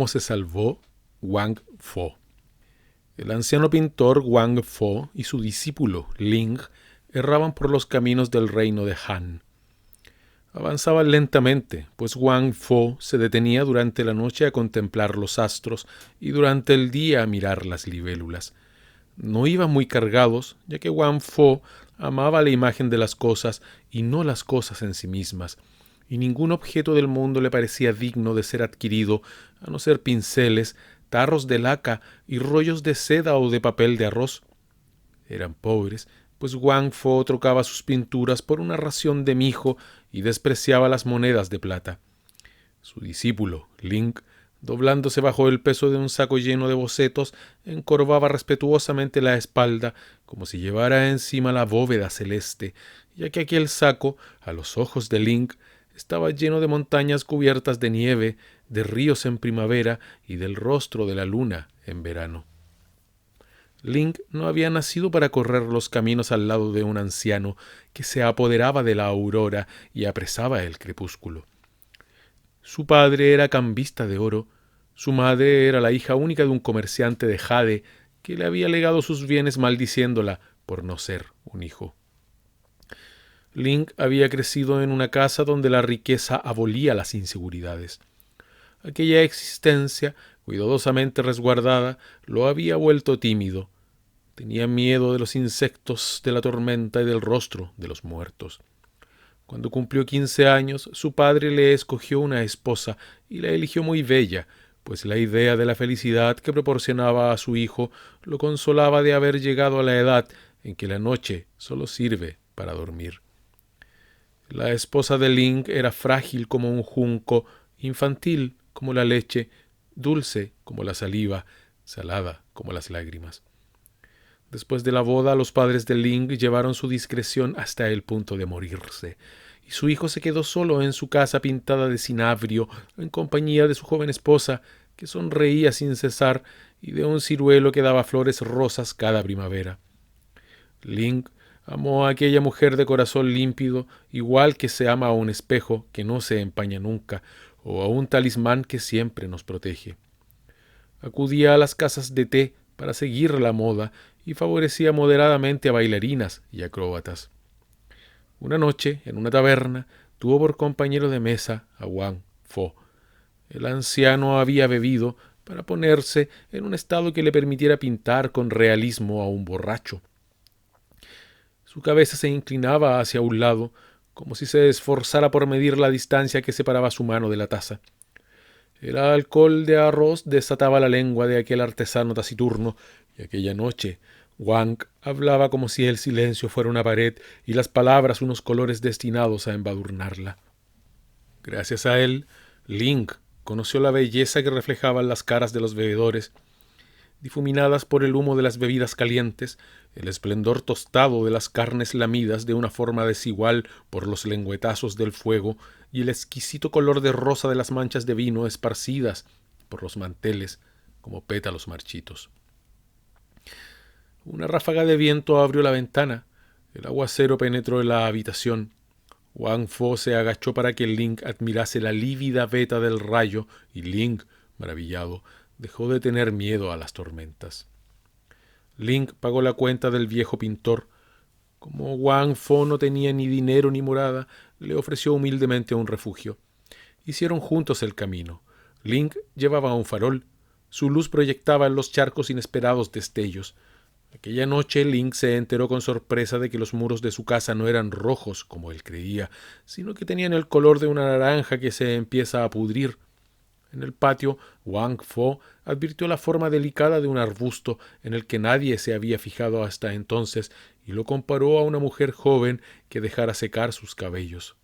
cómo se salvó Wang Fo. El anciano pintor Wang Fo y su discípulo Ling erraban por los caminos del reino de Han. Avanzaban lentamente, pues Wang Fo se detenía durante la noche a contemplar los astros y durante el día a mirar las libélulas. No iban muy cargados, ya que Wang Fo amaba la imagen de las cosas y no las cosas en sí mismas, y ningún objeto del mundo le parecía digno de ser adquirido, a no ser pinceles, tarros de laca y rollos de seda o de papel de arroz. Eran pobres, pues Wang Fo trocaba sus pinturas por una ración de mijo y despreciaba las monedas de plata. Su discípulo, Ling, doblándose bajo el peso de un saco lleno de bocetos, encorvaba respetuosamente la espalda como si llevara encima la bóveda celeste, ya que aquel saco, a los ojos de Ling, estaba lleno de montañas cubiertas de nieve, de ríos en primavera y del rostro de la luna en verano. Ling no había nacido para correr los caminos al lado de un anciano que se apoderaba de la aurora y apresaba el crepúsculo. Su padre era cambista de oro, su madre era la hija única de un comerciante de jade que le había legado sus bienes maldiciéndola por no ser un hijo. Ling había crecido en una casa donde la riqueza abolía las inseguridades. Aquella existencia, cuidadosamente resguardada, lo había vuelto tímido. Tenía miedo de los insectos, de la tormenta y del rostro de los muertos. Cuando cumplió 15 años, su padre le escogió una esposa y la eligió muy bella, pues la idea de la felicidad que proporcionaba a su hijo lo consolaba de haber llegado a la edad en que la noche solo sirve para dormir. La esposa de Ling era frágil como un junco, infantil como la leche, dulce como la saliva, salada como las lágrimas. Después de la boda, los padres de Ling llevaron su discreción hasta el punto de morirse, y su hijo se quedó solo en su casa pintada de cinabrio, en compañía de su joven esposa, que sonreía sin cesar, y de un ciruelo que daba flores rosas cada primavera. Ling amó a aquella mujer de corazón límpido, igual que se ama a un espejo que no se empaña nunca, o a un talismán que siempre nos protege. Acudía a las casas de té para seguir la moda y favorecía moderadamente a bailarinas y acróbatas. Una noche, en una taberna, tuvo por compañero de mesa a Wang Fo. El anciano había bebido para ponerse en un estado que le permitiera pintar con realismo a un borracho. Su cabeza se inclinaba hacia un lado, como si se esforzara por medir la distancia que separaba su mano de la taza. El alcohol de arroz desataba la lengua de aquel artesano taciturno, y aquella noche Wang hablaba como si el silencio fuera una pared y las palabras unos colores destinados a embadurnarla. Gracias a él, Ling conoció la belleza que reflejaban las caras de los bebedores, difuminadas por el humo de las bebidas calientes, el esplendor tostado de las carnes lamidas de una forma desigual por los lengüetazos del fuego y el exquisito color de rosa de las manchas de vino esparcidas por los manteles como pétalos marchitos. Una ráfaga de viento abrió la ventana. El aguacero penetró en la habitación. Wang Fo se agachó para que Ling admirase la lívida veta del rayo y Ling, maravillado, dejó de tener miedo a las tormentas. Ling pagó la cuenta del viejo pintor. Como Wang Fo no tenía ni dinero ni morada, le ofreció humildemente un refugio. Hicieron juntos el camino. Ling llevaba un farol. Su luz proyectaba en los charcos inesperados destellos. Aquella noche Ling se enteró con sorpresa de que los muros de su casa no eran rojos, como él creía, sino que tenían el color de una naranja que se empieza a pudrir. En el patio, Wang Fo advirtió la forma delicada de un arbusto en el que nadie se había fijado hasta entonces y lo comparó a una mujer joven que dejara secar sus cabellos.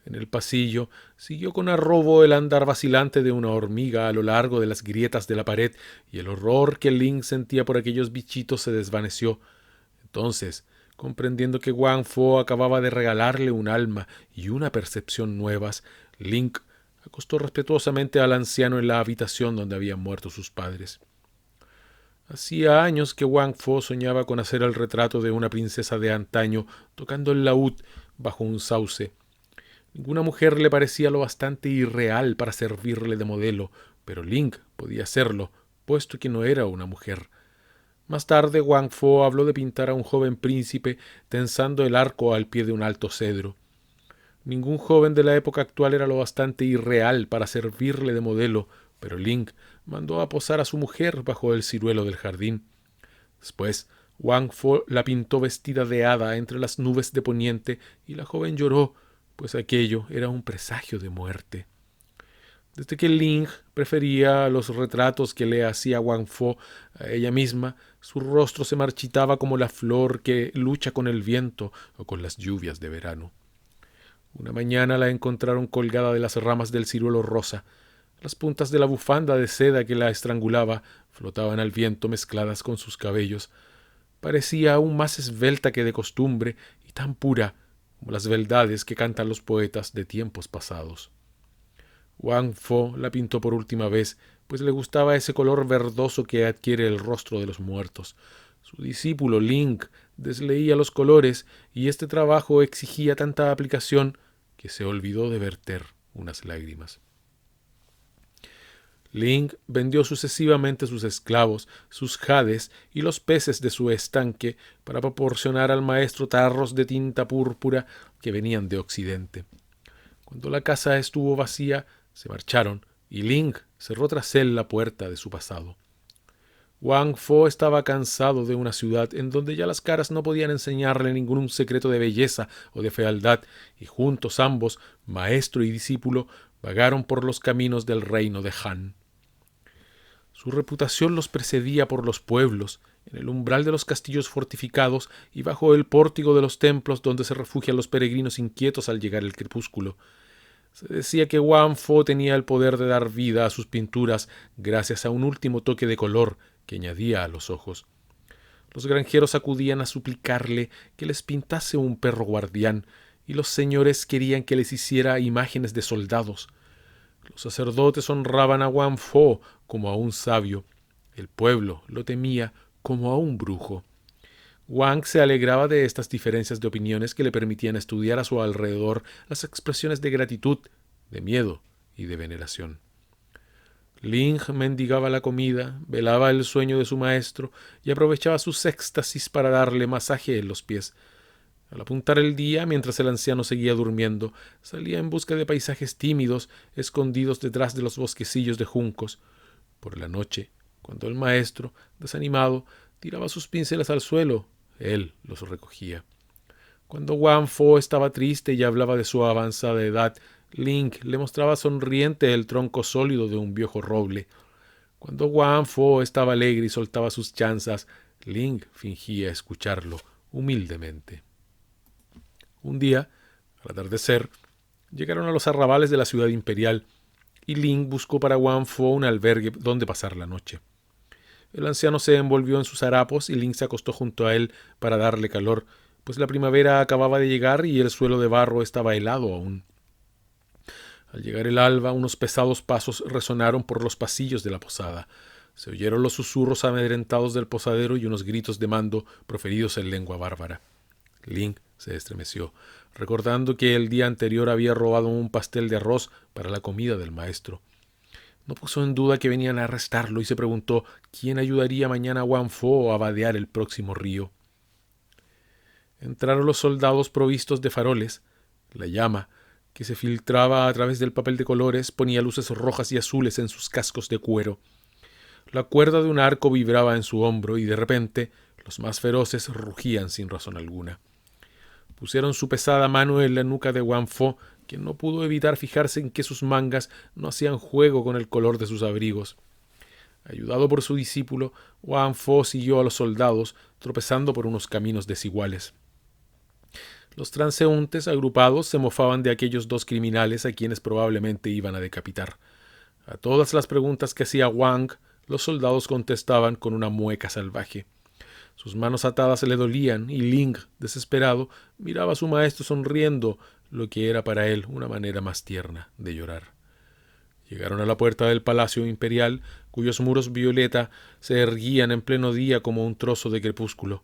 En el pasillo siguió con arrobo el andar vacilante de una hormiga a lo largo de las grietas de la pared, y el horror que Ling sentía por aquellos bichitos se desvaneció. Entonces, comprendiendo que Wang Fo acababa de regalarle un alma y una percepción nuevas, Ling acostó respetuosamente al anciano en la habitación donde habían muerto sus padres. Hacía años que Wang Fo soñaba con hacer el retrato de una princesa de antaño tocando el laúd bajo un sauce. Ninguna mujer le parecía lo bastante irreal para servirle de modelo, pero Ling podía serlo, puesto que no era una mujer. Más tarde, Wang Fo habló de pintar a un joven príncipe tensando el arco al pie de un alto cedro. Ningún joven de la época actual era lo bastante irreal para servirle de modelo, pero Ling mandó a posar a su mujer bajo el ciruelo del jardín. Después, Wang Fo la pintó vestida de hada entre las nubes de poniente y la joven lloró, pues aquello era un presagio de muerte. Desde que Ling prefería los retratos que le hacía Wang Fo a ella misma, su rostro se marchitaba como la flor que lucha con el viento o con las lluvias de verano. Una mañana la encontraron colgada de las ramas del ciruelo rosa. Las puntas de la bufanda de seda que la estrangulaba flotaban al viento mezcladas con sus cabellos. Parecía aún más esbelta que de costumbre y tan pura como las beldades que cantan los poetas de tiempos pasados. Wang Fo la pintó por última vez, pues le gustaba ese color verdoso que adquiere el rostro de los muertos. Su discípulo Ling desleía los colores y este trabajo exigía tanta aplicación que se olvidó de verter unas lágrimas. Ling vendió sucesivamente sus esclavos, sus jades y los peces de su estanque para proporcionar al maestro tarros de tinta púrpura que venían de Occidente. Cuando la casa estuvo vacía, se marcharon y Ling cerró tras él la puerta de su pasado. Wang Fo estaba cansado de una ciudad en donde ya las caras no podían enseñarle ningún secreto de belleza o de fealdad, y juntos ambos, maestro y discípulo, vagaron por los caminos del reino de Han. Su reputación los precedía por los pueblos, en el umbral de los castillos fortificados y bajo el pórtico de los templos donde se refugian los peregrinos inquietos al llegar el crepúsculo. Se decía que Wang Fo tenía el poder de dar vida a sus pinturas gracias a un último toque de color que añadía a los ojos. Los granjeros acudían a suplicarle que les pintase un perro guardián, y los señores querían que les hiciera imágenes de soldados. Los sacerdotes honraban a Wang Fo como a un sabio. El pueblo lo temía como a un brujo. Wang se alegraba de estas diferencias de opiniones que le permitían estudiar a su alrededor las expresiones de gratitud, de miedo y de veneración. Ling mendigaba la comida, velaba el sueño de su maestro y aprovechaba sus éxtasis para darle masaje en los pies. Al apuntar el día, mientras el anciano seguía durmiendo, salía en busca de paisajes tímidos, escondidos detrás de los bosquecillos de juncos. Por la noche, cuando el maestro, desanimado, tiraba sus pinceles al suelo, él los recogía. Cuando Wang Fo estaba triste y hablaba de su avanzada edad, Ling le mostraba sonriente el tronco sólido de un viejo roble. Cuando Wang Fo estaba alegre y soltaba sus chanzas, Ling fingía escucharlo humildemente. Un día, al atardecer, llegaron a los arrabales de la ciudad imperial y Ling buscó para Wang Fo un albergue donde pasar la noche. El anciano se envolvió en sus harapos y Ling se acostó junto a él para darle calor, pues la primavera acababa de llegar y el suelo de barro estaba helado aún. Al llegar el alba, unos pesados pasos resonaron por los pasillos de la posada. Se oyeron los susurros amedrentados del posadero y unos gritos de mando proferidos en lengua bárbara. Ling se estremeció, recordando que el día anterior había robado un pastel de arroz para la comida del maestro. No puso en duda que venían a arrestarlo y se preguntó quién ayudaría mañana a Wang Fo a vadear el próximo río. Entraron los soldados provistos de faroles. La llama, que se filtraba a través del papel de colores, ponía luces rojas y azules en sus cascos de cuero. La cuerda de un arco vibraba en su hombro y de repente los más feroces rugían sin razón alguna. Pusieron su pesada mano en la nuca de Wang Fo, quien no pudo evitar fijarse en que sus mangas no hacían juego con el color de sus abrigos. Ayudado por su discípulo, Wang Fo siguió a los soldados, tropezando por unos caminos desiguales. Los transeúntes agrupados se mofaban de aquellos dos criminales a quienes probablemente iban a decapitar. A todas las preguntas que hacía Wang, los soldados contestaban con una mueca salvaje. Sus manos atadas le dolían y Ling, desesperado, miraba a su maestro sonriendo, lo que era para él una manera más tierna de llorar. Llegaron a la puerta del palacio imperial, cuyos muros violeta se erguían en pleno día como un trozo de crepúsculo.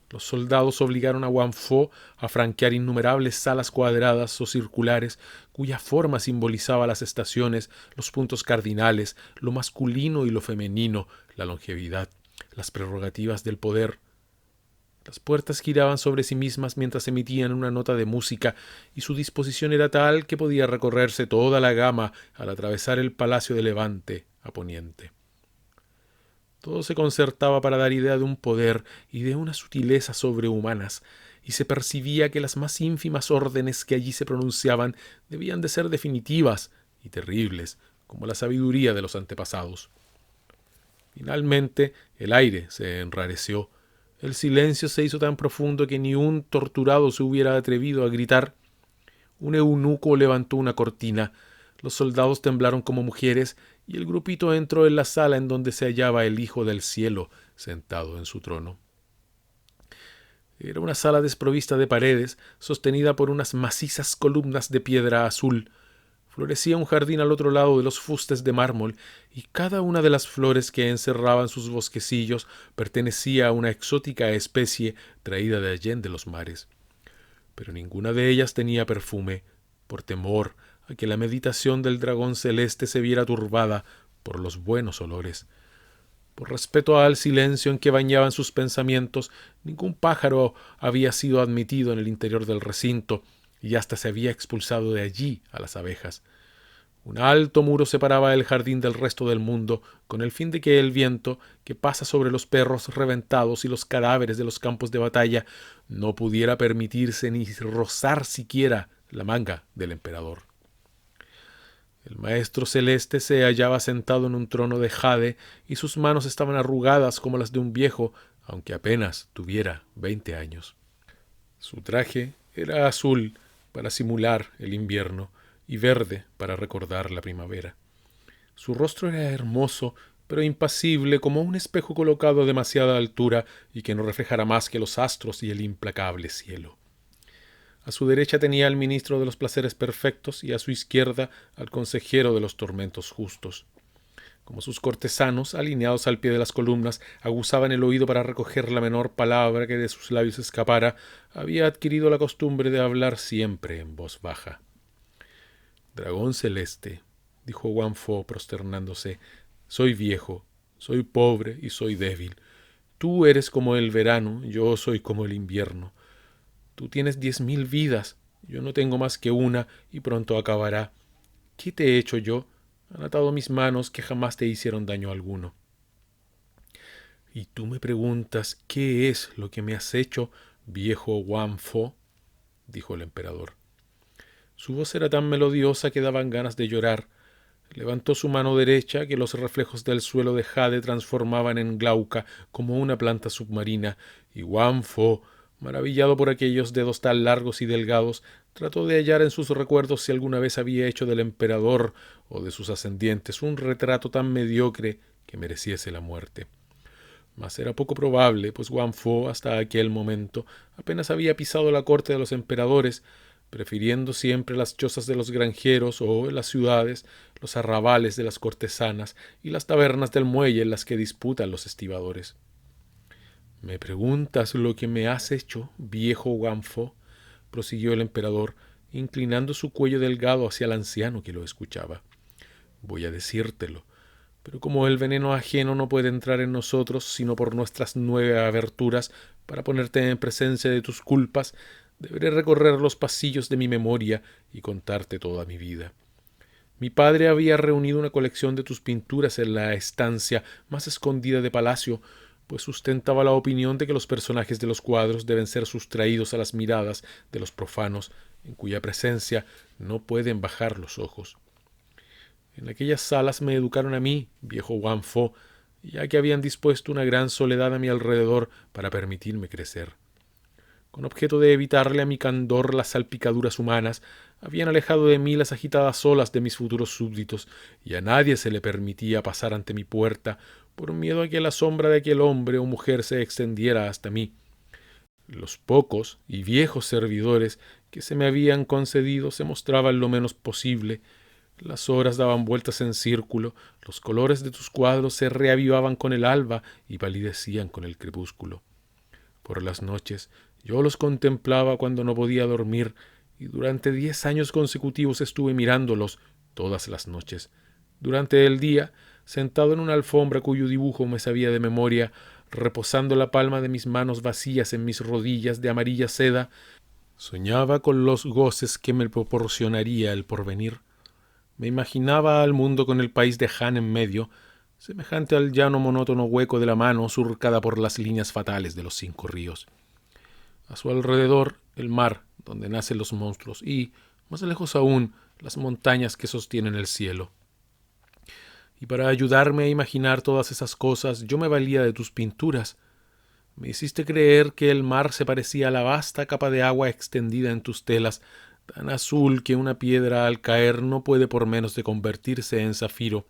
Los soldados obligaron a Wang Fo a franquear innumerables salas cuadradas o circulares cuya forma simbolizaba las estaciones, los puntos cardinales, lo masculino y lo femenino, la longevidad, las prerrogativas del poder. Las puertas giraban sobre sí mismas mientras emitían una nota de música, y su disposición era tal que podía recorrerse toda la gama al atravesar el Palacio de Levante a poniente. Todo se concertaba para dar idea de un poder y de una sutileza sobrehumanas, y se percibía que las más ínfimas órdenes que allí se pronunciaban debían de ser definitivas y terribles, como la sabiduría de los antepasados. Finalmente, el aire se enrareció. El silencio se hizo tan profundo que ni un torturado se hubiera atrevido a gritar. Un eunuco levantó una cortina. Los soldados temblaron como mujeres y el grupito entró en la sala en donde se hallaba el Hijo del Cielo sentado en su trono. Era una sala desprovista de paredes, sostenida por unas macizas columnas de piedra azul. Florecía un jardín al otro lado de los fustes de mármol, y cada una de las flores que encerraban sus bosquecillos pertenecía a una exótica especie traída de allende los mares. Pero ninguna de ellas tenía perfume, por temor a que la meditación del dragón celeste se viera turbada por los buenos olores. Por respeto al silencio en que bañaban sus pensamientos, ningún pájaro había sido admitido en el interior del recinto, y hasta se había expulsado de allí a las abejas. Un alto muro separaba el jardín del resto del mundo, con el fin de que el viento, que pasa sobre los perros reventados y los cadáveres de los campos de batalla, no pudiera permitirse ni rozar siquiera la manga del emperador. El maestro celeste se hallaba sentado en un trono de jade y sus manos estaban arrugadas como las de un viejo, aunque apenas tuviera 20 años. Su traje era azul para simular el invierno y verde para recordar la primavera. Su rostro era hermoso, pero impasible como un espejo colocado a demasiada altura y que no reflejara más que los astros y el implacable cielo. A su derecha tenía al ministro de los placeres perfectos y a su izquierda al consejero de los tormentos justos. Como sus cortesanos, alineados al pie de las columnas, aguzaban el oído para recoger la menor palabra que de sus labios escapara, había adquirido la costumbre de hablar siempre en voz baja. «Dragón celeste», dijo Wang Fo prosternándose, «soy viejo, soy pobre y soy débil. Tú eres como el verano, yo soy como el invierno. Tú tienes 10.000 vidas, yo no tengo más que una y pronto acabará. ¿Qué te he hecho yo? Han atado mis manos que jamás te hicieron daño alguno». «¿Y tú me preguntas qué es lo que me has hecho, viejo Wang Fo?», dijo el emperador. Su voz era tan melodiosa que daban ganas de llorar. Levantó su mano derecha, que los reflejos del suelo de jade transformaban en glauca como una planta submarina, y Wang Fo, maravillado por aquellos dedos tan largos y delgados, trató de hallar en sus recuerdos si alguna vez había hecho del emperador o de sus ascendientes un retrato tan mediocre que mereciese la muerte. Mas era poco probable, pues Wang Fo hasta aquel momento apenas había pisado la corte de los emperadores, prefiriendo siempre las chozas de los granjeros o las ciudades, los arrabales de las cortesanas y las tabernas del muelle en las que disputan los estibadores. «¿Me preguntas lo que me has hecho, viejo Wang Fo?», prosiguió el emperador, inclinando su cuello delgado hacia el anciano que lo escuchaba. «Voy a decírtelo, pero como el veneno ajeno no puede entrar en nosotros sino por nuestras 9 aberturas para ponerte en presencia de tus culpas, deberé recorrer los pasillos de mi memoria y contarte toda mi vida. Mi padre había reunido una colección de tus pinturas en la estancia más escondida de palacio, pues sustentaba la opinión de que los personajes de los cuadros deben ser sustraídos a las miradas de los profanos, en cuya presencia no pueden bajar los ojos. En aquellas salas me educaron a mí, viejo Wang Fo, ya que habían dispuesto una gran soledad a mi alrededor para permitirme crecer. Con objeto de evitarle a mi candor las salpicaduras humanas, habían alejado de mí las agitadas olas de mis futuros súbditos, y a nadie se le permitía pasar ante mi puerta por miedo a que la sombra de aquel hombre o mujer se extendiera hasta mí. Los pocos y viejos servidores que se me habían concedido se mostraban lo menos posible. Las horas daban vueltas en círculo, los colores de tus cuadros se reavivaban con el alba y palidecían con el crepúsculo. Por las noches yo los contemplaba cuando no podía dormir, y durante 10 años consecutivos estuve mirándolos todas las noches. Durante el día, sentado en una alfombra cuyo dibujo me sabía de memoria, reposando la palma de mis manos vacías en mis rodillas de amarilla seda, soñaba con los goces que me proporcionaría el porvenir. Me imaginaba al mundo con el país de Han en medio, semejante al llano monótono hueco de la mano surcada por las líneas fatales de los 5 ríos. A su alrededor, el mar, donde nacen los monstruos, y, más lejos aún, las montañas que sostienen el cielo. Y para ayudarme a imaginar todas esas cosas, yo me valía de tus pinturas. Me hiciste creer que el mar se parecía a la vasta capa de agua extendida en tus telas, tan azul que una piedra al caer no puede por menos de convertirse en zafiro,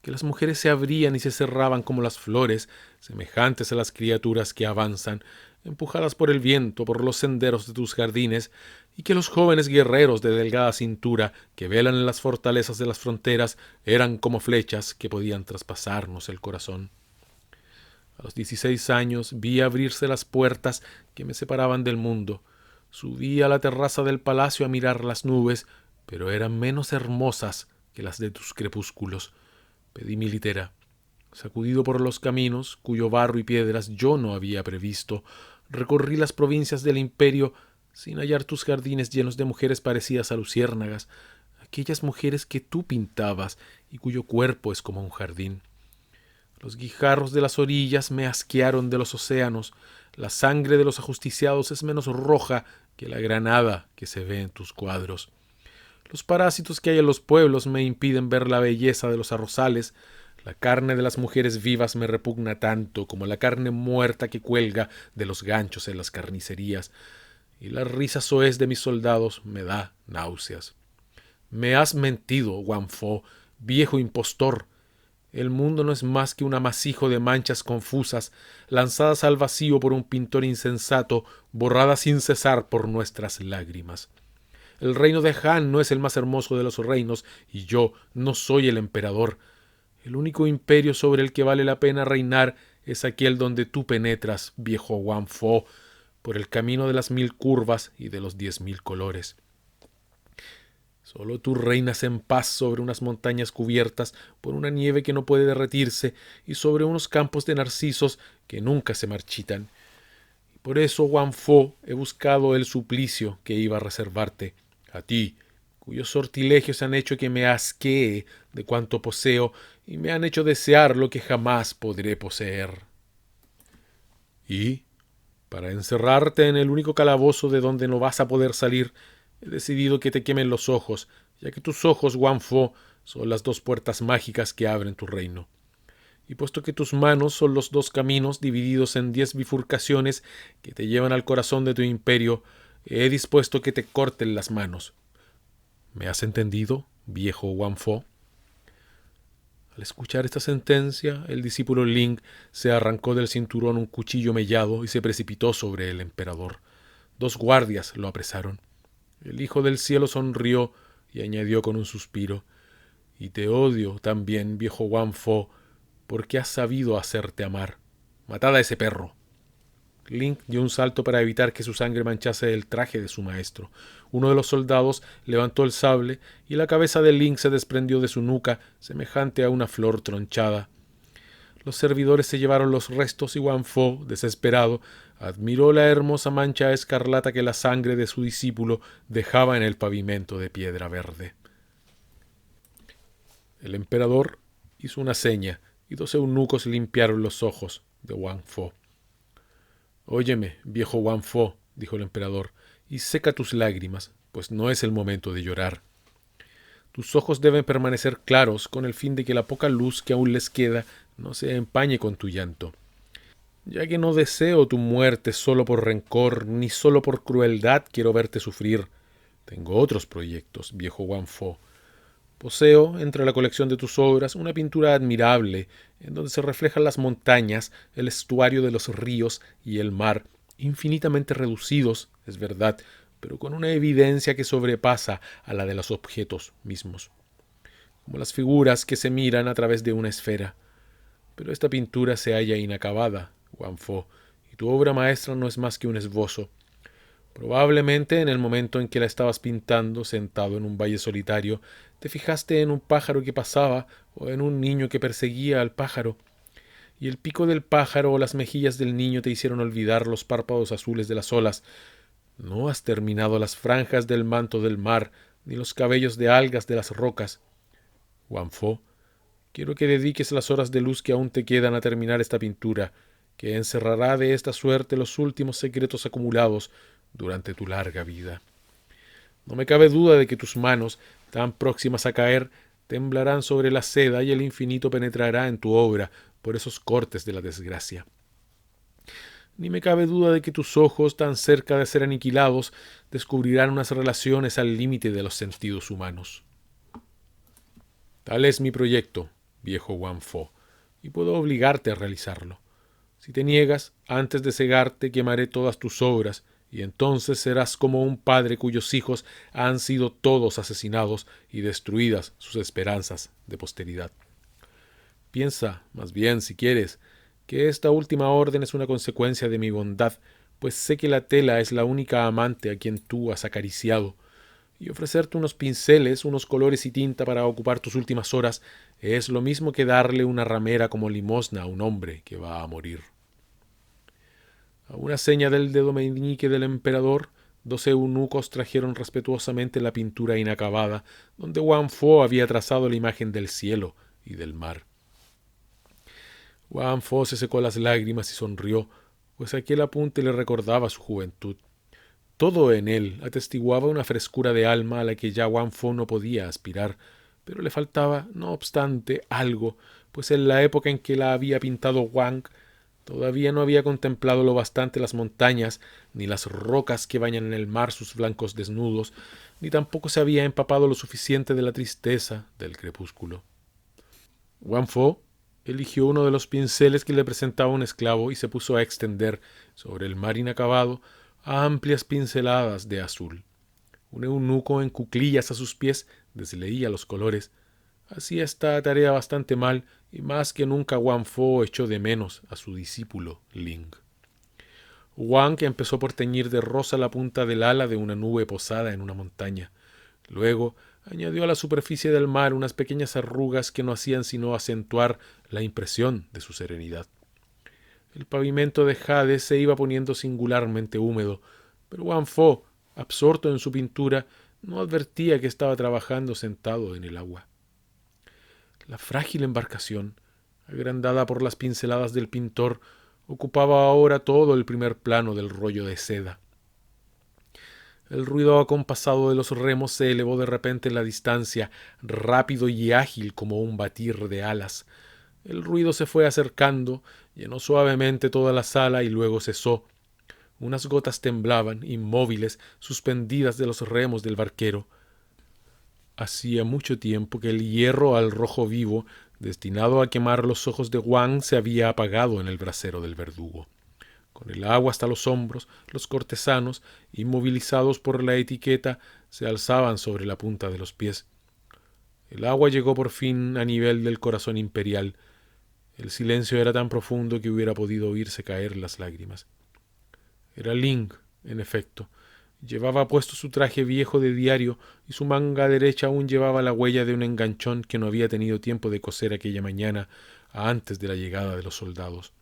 que las mujeres se abrían y se cerraban como las flores, semejantes a las criaturas que avanzan, empujadas por el viento por los senderos de tus jardines, y que los jóvenes guerreros de delgada cintura que velan en las fortalezas de las fronteras eran como flechas que podían traspasarnos el corazón. A los 16 años vi abrirse las puertas que me separaban del mundo. Subí a la terraza del palacio a mirar las nubes, pero eran menos hermosas que las de tus crepúsculos. Pedí mi litera. Sacudido por los caminos, cuyo barro y piedras yo no había previsto, recorrí las provincias del imperio sin hallar tus jardines llenos de mujeres parecidas a luciérnagas, aquellas mujeres que tú pintabas y cuyo cuerpo es como un jardín. Los guijarros de las orillas me asquearon de los océanos, la sangre de los ajusticiados es menos roja que la granada que se ve en tus cuadros. Los parásitos que hay en los pueblos me impiden ver la belleza de los arrozales, la carne de las mujeres vivas me repugna tanto como la carne muerta que cuelga de los ganchos en las carnicerías, y la risa soez de mis soldados me da náuseas. Me has mentido, Wang Fo, viejo impostor. El mundo no es más que un amasijo de manchas confusas, lanzadas al vacío por un pintor insensato, borradas sin cesar por nuestras lágrimas. El reino de Han no es el más hermoso de los reinos, y yo no soy el emperador. El único imperio sobre el que vale la pena reinar es aquel donde tú penetras, viejo Wang Fo, por el camino de las 1000 curvas y de los 10.000 colores. Solo tú reinas en paz sobre unas montañas cubiertas por una nieve que no puede derretirse y sobre unos campos de narcisos que nunca se marchitan. Y por eso, Wang Fo, he buscado el suplicio que iba a reservarte, a ti, cuyos sortilegios han hecho que me asquee de cuanto poseo y me han hecho desear lo que jamás podré poseer. Y, para encerrarte en el único calabozo de donde no vas a poder salir, he decidido que te quemen los ojos, ya que tus ojos, Wang Fo, son las 2 puertas mágicas que abren tu reino. Y puesto que tus manos son los 2 caminos divididos en 10 bifurcaciones que te llevan al corazón de tu imperio, he dispuesto que te corten las manos. ¿Me has entendido, viejo Wang Fo? Al escuchar esta sentencia, el discípulo Ling se arrancó del cinturón un cuchillo mellado y se precipitó sobre el emperador. 2 guardias lo apresaron. El Hijo del Cielo sonrió y añadió con un suspiro: y te odio también, viejo Wang Fo, porque has sabido hacerte amar. Matad a ese perro. Link dio un salto para evitar que su sangre manchase el traje de su maestro. Uno de los soldados levantó el sable y la cabeza de Link se desprendió de su nuca, semejante a una flor tronchada. Los servidores se llevaron los restos y Wang Fo, desesperado, admiró la hermosa mancha escarlata que la sangre de su discípulo dejaba en el pavimento de piedra verde. El emperador hizo una seña y 2 eunucos limpiaron los ojos de Wang Fo. «Óyeme, viejo Wang Fo», dijo el emperador, «y seca tus lágrimas, pues no es el momento de llorar. Tus ojos deben permanecer claros con el fin de que la poca luz que aún les queda no se empañe con tu llanto. Ya que no deseo tu muerte solo por rencor, ni solo por crueldad quiero verte sufrir. Tengo otros proyectos, viejo Wang Fo. Poseo, entre la colección de tus obras, una pintura admirable, en donde se reflejan las montañas, el estuario de los ríos y el mar, infinitamente reducidos, es verdad, pero con una evidencia que sobrepasa a la de los objetos mismos, como las figuras que se miran a través de una esfera. Pero esta pintura se halla inacabada, Wang Fo, y tu obra maestra no es más que un esbozo. Probablemente en el momento en que la estabas pintando, sentado en un valle solitario, te fijaste en un pájaro que pasaba o en un niño que perseguía al pájaro, y el pico del pájaro o las mejillas del niño te hicieron olvidar los párpados azules de las olas. No has terminado las franjas del manto del mar, ni los cabellos de algas de las rocas. Wang Fo, quiero que dediques las horas de luz que aún te quedan a terminar esta pintura, que encerrará de esta suerte los últimos secretos acumulados durante tu larga vida. No me cabe duda de que tus manos, tan próximas a caer, temblarán sobre la seda y el infinito penetrará en tu obra por esos cortes de la desgracia. Ni me cabe duda de que tus ojos, tan cerca de ser aniquilados, descubrirán unas relaciones al límite de los sentidos humanos. Tal es mi proyecto, viejo Wang Fo, y puedo obligarte a realizarlo. Si te niegas, antes de cegarte quemaré todas tus obras, y entonces serás como un padre cuyos hijos han sido todos asesinados y destruidas sus esperanzas de posteridad. Piensa, más bien, si quieres, que esta última orden es una consecuencia de mi bondad, pues sé que la tela es la única amante a quien tú has acariciado, y ofrecerte unos pinceles, unos colores y tinta para ocupar tus últimas horas es lo mismo que darle una ramera como limosna a un hombre que va a morir. A una seña del dedo meñique del emperador, 2 eunucos trajeron respetuosamente la pintura inacabada, donde Wang Fo había trazado la imagen del cielo y del mar. Wang Fo se secó las lágrimas y sonrió, pues aquel apunte le recordaba su juventud. Todo en él atestiguaba una frescura de alma a la que ya Wang Fo no podía aspirar, pero le faltaba, no obstante, algo, pues en la época en que la había pintado Wang, todavía no había contemplado lo bastante las montañas, ni las rocas que bañan en el mar sus blancos desnudos, ni tampoco se había empapado lo suficiente de la tristeza del crepúsculo. Wang Fo eligió uno de los pinceles que le presentaba un esclavo y se puso a extender, sobre el mar inacabado, amplias pinceladas de azul. Un eunuco en cuclillas a sus pies desleía los colores. Hacía esta tarea bastante mal y más que nunca Wang Fo echó de menos a su discípulo Ling. Wang empezó por teñir de rosa la punta del ala de una nube posada en una montaña. Luego añadió a la superficie del mar unas pequeñas arrugas que no hacían sino acentuar la impresión de su serenidad. El pavimento de jade se iba poniendo singularmente húmedo, pero Wang Fo, absorto en su pintura, no advertía que estaba trabajando sentado en el agua. La frágil embarcación, agrandada por las pinceladas del pintor, ocupaba ahora todo el primer plano del rollo de seda. El ruido acompasado de los remos se elevó de repente en la distancia, rápido y ágil como un batir de alas. El ruido se fue acercando, llenó suavemente toda la sala y luego cesó. Unas gotas temblaban, inmóviles, suspendidas de los remos del barquero. Hacía mucho tiempo que el hierro al rojo vivo, destinado a quemar los ojos de Wang, se había apagado en el brasero del verdugo. Con el agua hasta los hombros, los cortesanos, inmovilizados por la etiqueta, se alzaban sobre la punta de los pies. El agua llegó por fin a nivel del corazón imperial. El silencio era tan profundo que hubiera podido oírse caer las lágrimas. Era Ling, en efecto. Llevaba puesto su traje viejo de diario y su manga derecha aún llevaba la huella de un enganchón que no había tenido tiempo de coser aquella mañana antes de la llegada de los soldados.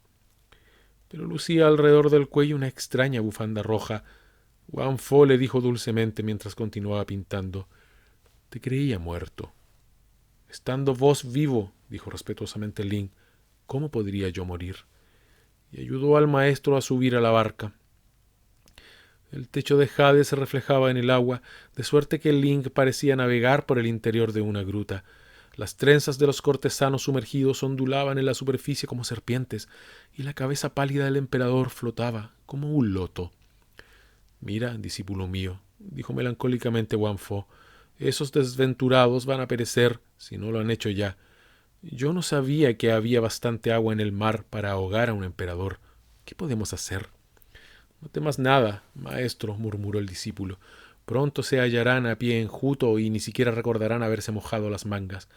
Pero lucía alrededor del cuello una extraña bufanda roja. Wang Fo le dijo dulcemente mientras continuaba pintando: «Te creía muerto». «Estando vos vivo», dijo respetuosamente Ling, «¿cómo podría yo morir?». Y ayudó al maestro a subir a la barca. El techo de jade se reflejaba en el agua, de suerte que Ling parecía navegar por el interior de una gruta. Las trenzas de los cortesanos sumergidos ondulaban en la superficie como serpientes, y la cabeza pálida del emperador flotaba como un loto. «Mira, discípulo mío», dijo melancólicamente Wang Fo, «esos desventurados van a perecer si no lo han hecho ya. Yo no sabía que había bastante agua en el mar para ahogar a un emperador. ¿Qué podemos hacer?» «No temas nada, maestro», murmuró el discípulo. «Pronto se hallarán a pie enjuto y ni siquiera recordarán haberse mojado las mangas.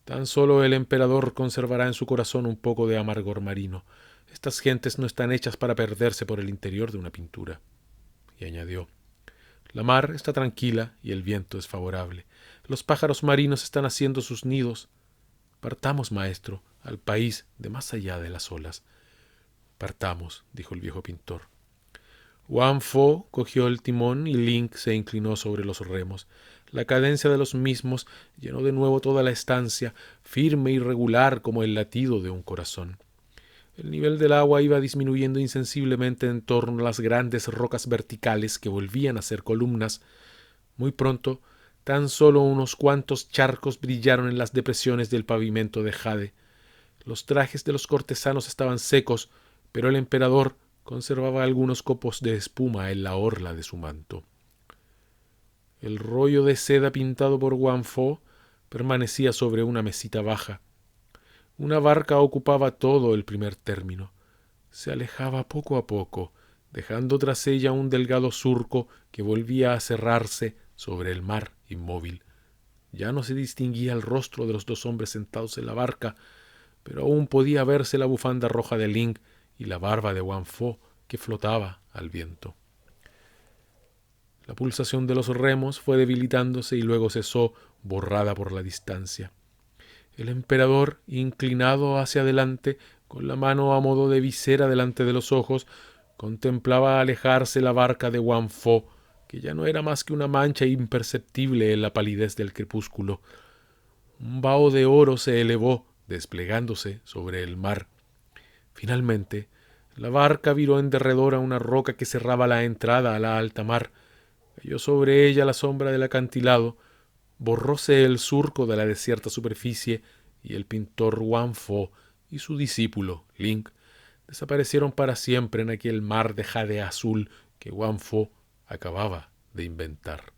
Tan solo el emperador conservará en su corazón un poco de amargor marino. Estas gentes no están hechas para perderse por el interior de una pintura. Y añadió: la mar está tranquila y el viento es favorable. Los pájaros marinos están haciendo sus nidos. Partamos, maestro, al país de más allá de las olas. Partamos, dijo el viejo pintor. Wang Fo cogió el timón y Link se inclinó sobre los remos. La cadencia de los mismos llenó de nuevo toda la estancia, firme y regular como el latido de un corazón. El nivel del agua iba disminuyendo insensiblemente en torno a las grandes rocas verticales que volvían a ser columnas. Muy pronto, tan solo unos cuantos charcos brillaron en las depresiones del pavimento de jade. Los trajes de los cortesanos estaban secos, pero el emperador conservaba algunos copos de espuma en la orla de su manto. El rollo de seda pintado por Wang Fo permanecía sobre una mesita baja. Una barca ocupaba todo el primer término. Se alejaba poco a poco, dejando tras ella un delgado surco que volvía a cerrarse sobre el mar inmóvil. Ya no se distinguía el rostro de los dos hombres sentados en la barca, pero aún podía verse la bufanda roja de Ling y la barba de Wang Fo que flotaba al viento. La pulsación de los remos fue debilitándose y luego cesó, borrada por la distancia. El emperador, inclinado hacia adelante, con la mano a modo de visera delante de los ojos, contemplaba alejarse la barca de Wang Fo, que ya no era más que una mancha imperceptible en la palidez del crepúsculo. Un vaho de oro se elevó, desplegándose sobre el mar. Finalmente, la barca viró en derredor a una roca que cerraba la entrada a la alta mar. Cayó sobre ella la sombra del acantilado, borróse el surco de la desierta superficie y el pintor Wang Fo y su discípulo Link desaparecieron para siempre en aquel mar de jade azul que Wang Fo acababa de inventar.